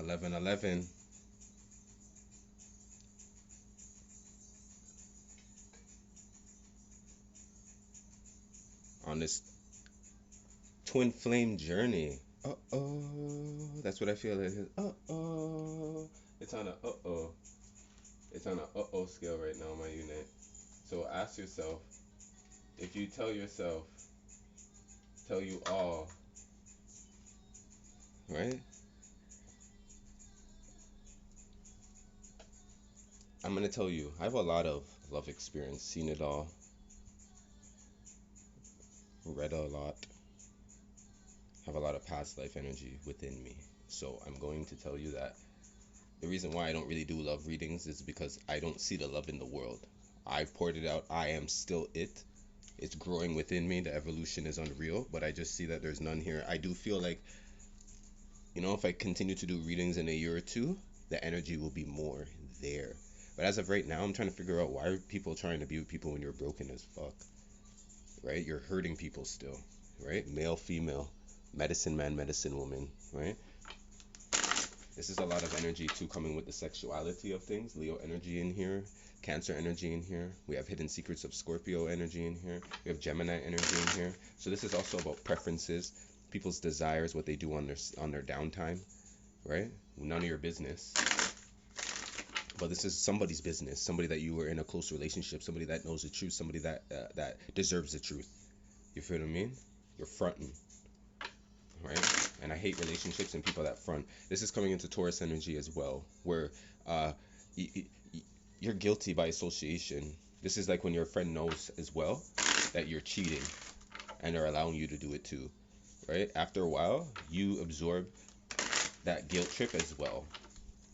1111. On this twin flame journey. Uh-oh. That's what I feel like. Uh-oh. It's on a uh-oh. It's on a uh-oh scale right now, my unit. So ask yourself, if you tell yourself, tell you all, right? I'm gonna tell you, I have a lot of love experience, seen it all, read a lot, have a lot of past life energy within me. So I'm going to tell you that the reason why I don't really do love readings is because I don't see the love in the world. I've poured it out. I am still it. It's growing within me. The evolution is unreal, but I just see that there's none here. I do feel like, if I continue to do readings in a year or two, the energy will be more there. But as of right now, I'm trying to figure out, why are people trying to be with people when you're broken as fuck, right? You're hurting people still, right? Male, female, medicine man, medicine woman, right? This is a lot of energy too, coming with the sexuality of things. Leo energy in here, Cancer energy in here. We have hidden secrets of Scorpio energy in here. We have Gemini energy in here. So this is also about preferences, people's desires, what they do on their downtime, right? None of your business. But this is somebody's business. Somebody that you were in a close relationship. Somebody that knows the truth. Somebody that deserves the truth. You feel what I mean? You're fronting, right? And I hate relationships and people that front. This is coming into Taurus energy as well, where you're guilty by association. This is like when your friend knows as well that you're cheating and they're allowing you to do it too, right? After a while, you absorb that guilt trip as well.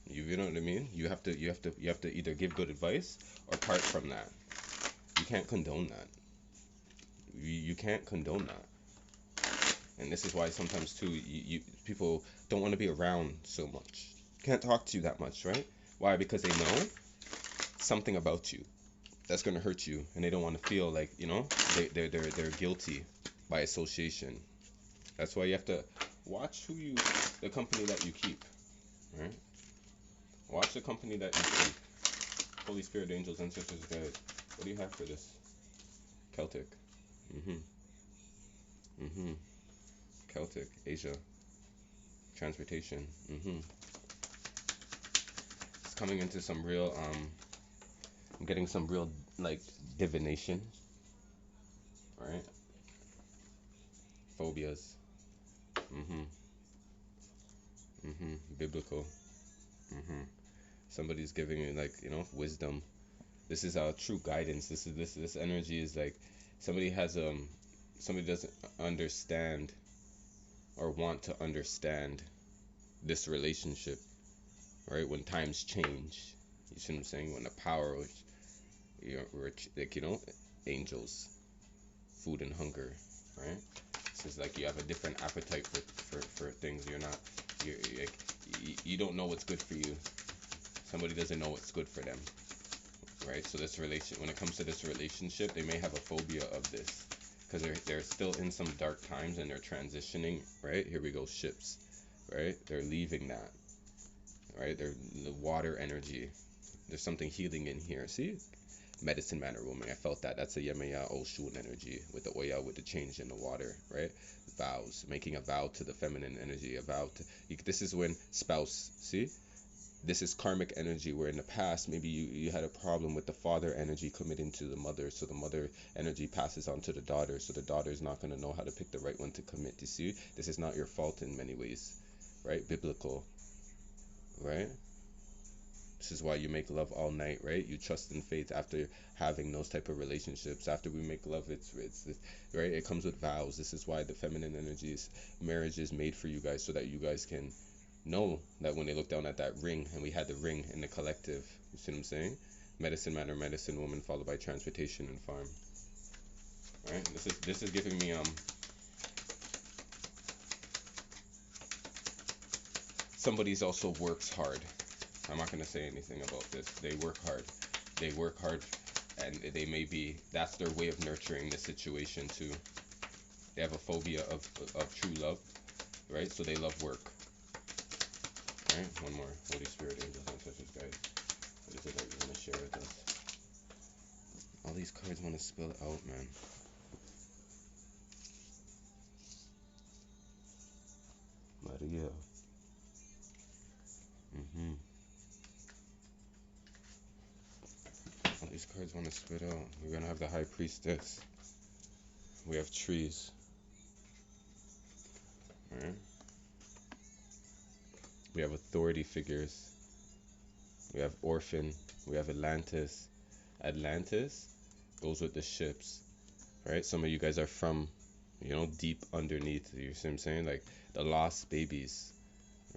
You know what I mean? You have to either give good advice or part from that. You can't condone that. You can't condone that. And this is why sometimes too, people don't want to be around so much. Can't talk to you that much, right? Why? Because they know something about you that's gonna hurt you, and they don't want to feel like, they're guilty by association. That's why you have to watch the company that you keep, right? Watch the company that you keep. Holy Spirit, angels, ancestors, guides. What do you have for this? Celtic. Celtic, Asia, transportation. It's coming into some real, I'm getting some real, like, divination, right? Phobias. Biblical. Somebody's giving you, like, wisdom. This is our true guidance. This energy is like somebody doesn't understand or want to understand this relationship, right? When times change, you see what I'm saying? When the power of, angels, food and hunger, right? This is like you have a different appetite for things. You don't know what's good for you. Somebody doesn't know what's good for them, right? So when it comes to this relationship, they may have a phobia of this, because they're still in some dark times and they're transitioning, right? Here we go, ships, right? They're leaving that, right? They're the water energy. There's something healing in here. See? Medicine man or woman. I felt that. That's a Yemaya Oshun energy with the Oya, with the change in the water, right? Vows. Making a vow to the feminine energy. This is when spouse, see? This is karmic energy, where in the past maybe you had a problem with the father energy committing to the mother, so the mother energy passes on to the daughter, so the daughter is not going to know how to pick the right one to commit. You see, this is not your fault in many ways, right? Biblical, right? This is why you make love all night, right? You trust in faith after having those type of relationships. After we make love, it's right? It comes with vows. This is why the feminine energies, marriage is made for you guys, so that you guys can know that when they look down at that ring, and we had the ring in the collective, you see what I'm saying? Medicine man or medicine woman, followed by transportation and farm. Right? This is giving me somebody's also works hard. I'm not gonna say anything about this. They work hard, and that's their way of nurturing the situation too. They have a phobia of true love, right? So they love work. Alright, one more. Holy Spirit, angels, ancestors, guides. What is it that you want to share with us? All these cards want to spill out, man. Maria. All these cards want to spit out. We're going to have the High Priestess. We have trees. Alright. We have authority figures. We have orphan. We have Atlantis. Atlantis goes with the ships. Right? Some of you guys are from, deep underneath. You see what I'm saying? Like the lost babies.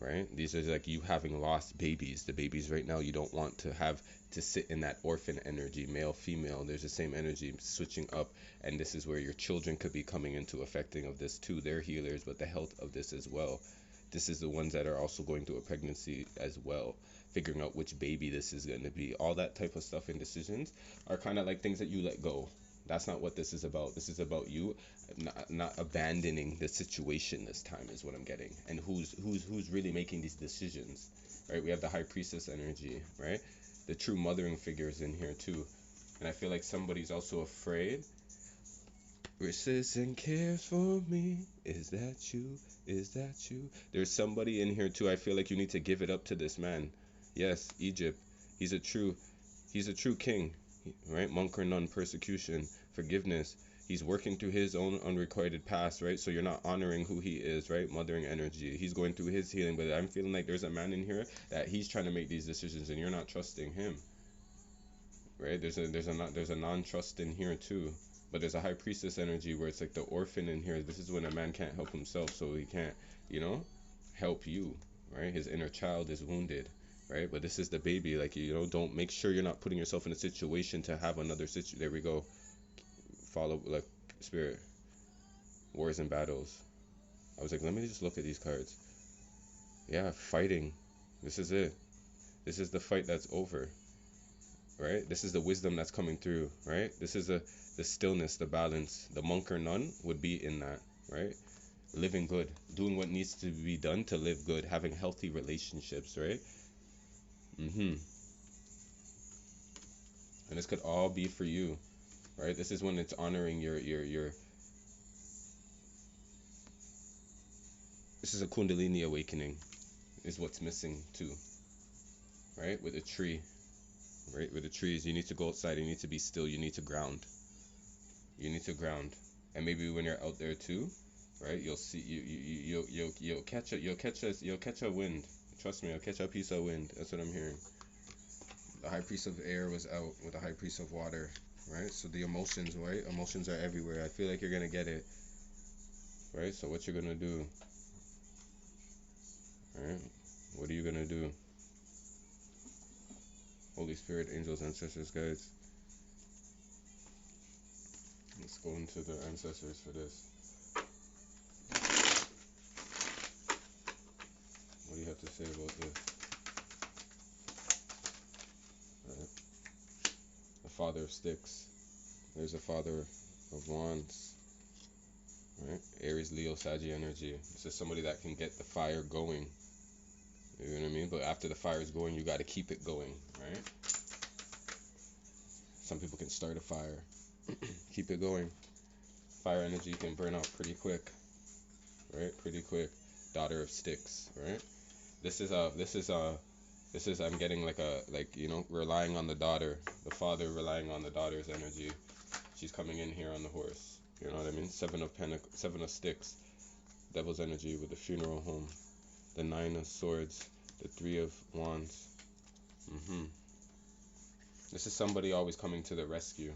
Right? These are like you having lost babies. The babies right now you don't want to have to sit in that orphan energy, male, female. There's the same energy switching up, and this is where your children could be coming into affecting of this too. They're healers, but the health of this as well. This is the ones that are also going through a pregnancy as well, figuring out which baby this is going to be. All that type of stuff and decisions are kind of like things that you let go. That's not what this is about. This is about you not abandoning the situation this time is what I'm getting. And who's really making these decisions, right? We have the High Priestess energy, right? The true mothering figures in here too. And I feel like somebody's also afraid. Resists and cares for me. Is that you? Is that you? There's somebody in here too. I feel like you need to give it up to this man. Yes, Egypt. He's a true king, right? Monk or nun, persecution, forgiveness. He's working through his own unrequited past, right? So you're not honoring who he is, right? Mothering energy. He's going through his healing, but I'm feeling like there's a man in here that he's trying to make these decisions, and you're not trusting him, right? There's a non-trust in here too. But there's a High Priestess energy where it's like the orphan in here. This is when a man can't help himself, so he can't, help you, right? His inner child is wounded, right? But this is the baby, like, don't make sure you're not putting yourself in a situation to have another situation. There we go. Follow, like, spirit. Wars and battles. I was like, let me just look at these cards. Yeah, fighting. This is it. This is the fight that's over, right? This is the wisdom that's coming through, right? This is the stillness, the balance. The monk or nun would be in that, right? Living good, doing what needs to be done to live good, having healthy relationships, right? And this could all be for you, right? This is when it's honoring your this is a Kundalini awakening, is what's missing too, right? With a tree, right? With the trees, you need to go outside, you need to be still, you need to ground. You need to ground. And maybe when you're out there too, right? You'll see you'll catch a wind. Trust me, you'll catch a piece of wind. That's what I'm hearing. The High Priest of Air was out with the High Priest of Water, right? So the emotions, right? Emotions are everywhere. I feel like you're gonna get it, right? So what you're gonna do, right? What are you gonna do? Holy Spirit, angels, ancestors, guides. Let's go into the ancestors for this. What do you have to say about this? Right. The Father of Sticks. There's a Father of Wands. Right? Aries, Leo, Saggy energy. This is somebody that can get the fire going. You know what I mean? But after the fire is going, you got to keep it going, right? Some people can start a fire. Keep it going. Fire energy can burn out pretty quick, right? Pretty quick. Daughter of Sticks, right? This is I'm getting like relying on the daughter, the father relying on the daughter's energy. She's coming in here on the horse. You know what I mean? Seven of Sticks, Devil's energy with the funeral home, the Nine of Swords, the Three of Wands. This is somebody always coming to the rescue,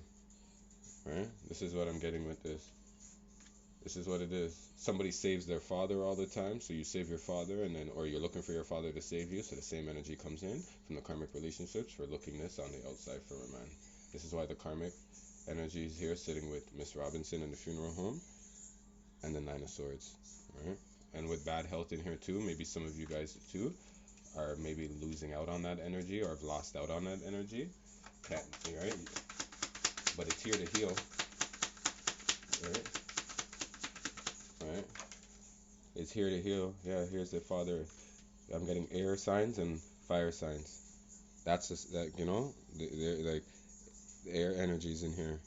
right? This is what I'm getting with this. This is what it is. Somebody saves their father all the time, so you save your father, or you're looking for your father to save you, so the same energy comes in from the karmic relationships for looking this on the outside for a man. This is why the karmic energy is here, sitting with Miss Robinson in the funeral home, and the Nine of Swords, right? And with bad health in here too, maybe some of you guys too are maybe losing out on that energy or have lost out on that energy. Can't, right? But it's here to heal, right? Right? It's here to heal. Yeah, here's the Father I'm getting air signs and fire signs. That's just that, you know, they're like the air energies in here.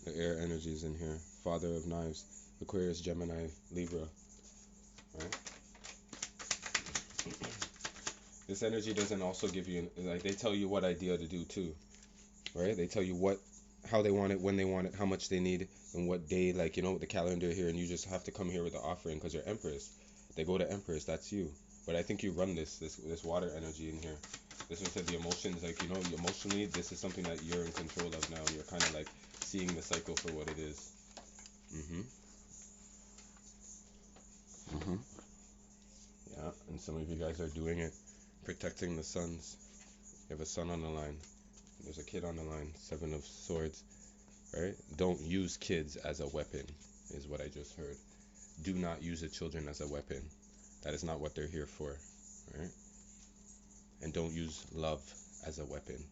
The air energies in here. Father of Knives, Aquarius, Gemini, Libra. Right? This energy doesn't also give you, like, they tell you what idea to do too, right? They tell you how they want it, when they want it, how much they need, and what day, like, you know, with the calendar here, and you just have to come here with the offering because you're Empress. They go to Empress, that's you. But I think you run this water energy in here. This one said the emotions, like, you know, emotionally, this is something that you're in control of now. You're kind of like seeing the cycle for what it is. Yeah, and some of you guys are doing it, protecting the sons. You have a son on the line. There's a kid on the line. 7 of Swords, right? Don't use kids as a weapon, is what I just heard. Do not use the children as a weapon. That is not what they're here for, right? And don't use love as a weapon.